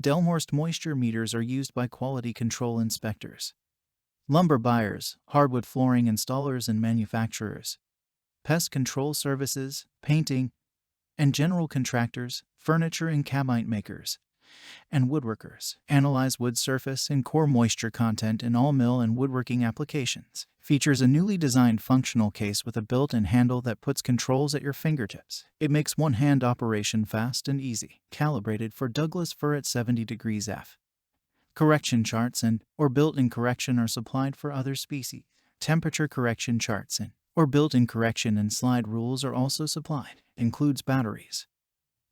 Delmhorst moisture meters are used by quality control inspectors, lumber buyers, hardwood flooring installers and manufacturers, pest control services, painting, and general contractors, furniture and cabinet makers, and woodworkers. Analyze wood surface and core moisture content in all mill and woodworking applications. Features a newly designed functional case with a built-in handle that puts controls at your fingertips. It makes one-hand operation fast and easy. Calibrated for Douglas Fir at 70 degrees F. Correction charts or built-in correction are supplied for other species. Temperature correction charts or built-in correction and slide rules are also supplied. Includes batteries,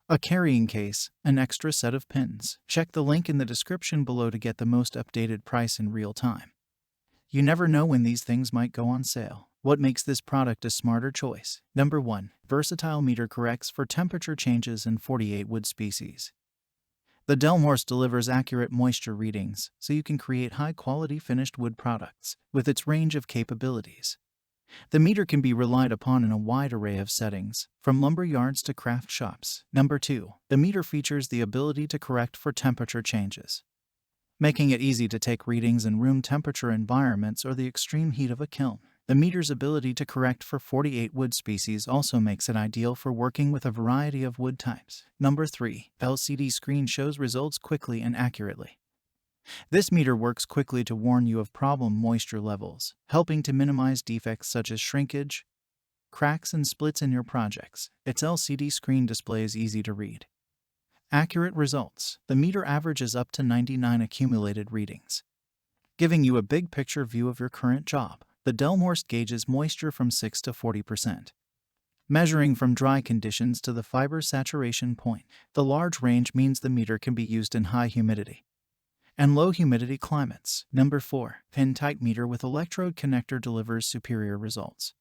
a carrying case, an extra set of pins. Check the link in the description below to get the most updated price in real time. You never know when these things might go on sale. What makes this product a smarter choice? Number 1. Versatile meter corrects for temperature changes in 48 wood species. The Delmhorst delivers accurate moisture readings, so you can create high-quality finished wood products. With its range of capabilities, the meter can be relied upon in a wide array of settings, from lumber yards to craft shops. Number 2. The meter features the ability to correct for temperature changes, making it easy to take readings in room temperature environments or the extreme heat of a kiln. The meter's ability to correct for 48 wood species also makes it ideal for working with a variety of wood types. Number 3. LCD screen shows results quickly and accurately. This meter works quickly to warn you of problem moisture levels, helping to minimize defects such as shrinkage, cracks, and splits in your projects. Its LCD screen display is easy to read. Accurate results. The meter averages up to 99 accumulated readings, giving you a big picture view of your current job. The Delmhorst gauges moisture from 6 to 40%, measuring from dry conditions to the fiber saturation point. The large range means the meter can be used in high humidity and low humidity climates. Number 4. Pin-type meter with electrode connector delivers superior results.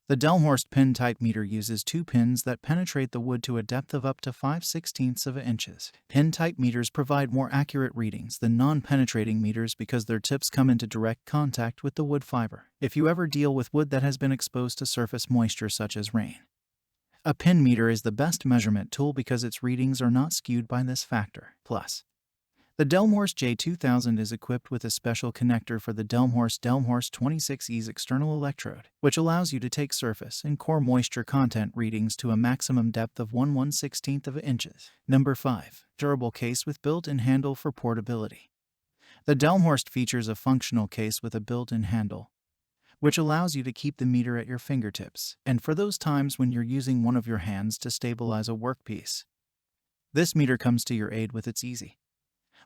The Delmhorst pin-type meter uses 2 pins that penetrate the wood to a depth of up to 5/16 inches. Pin-type meters provide more accurate readings than non-penetrating meters because their tips come into direct contact with the wood fiber. If you ever deal with wood that has been exposed to surface moisture such as rain, a pin meter is the best measurement tool because its readings are not skewed by this factor. Plus, the Delmhorst J-2000 is equipped with a special connector for the Delmhorst 26Es external electrode, which allows you to take surface and core moisture content readings to a maximum depth of 1/116 inches. Number 5. Durable case with built-in handle for portability. The Delmhorst features a functional case with a built-in handle, which allows you to keep the meter at your fingertips, and for those times when you're using one of your hands to stabilize a workpiece. This meter comes to your aid with its easy,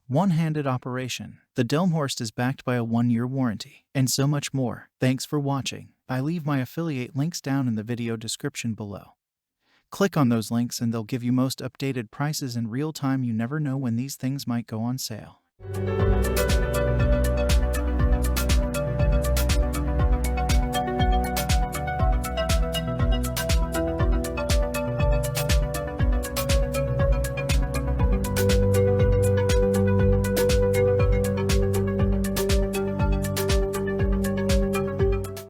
one-handed operation. The Delmhorst is backed by a 1-year warranty, and so much more. Thanks for watching. I leave my affiliate links down in the video description below. Click on those links and they'll give you most updated prices in real time. You never know when these things might go on sale.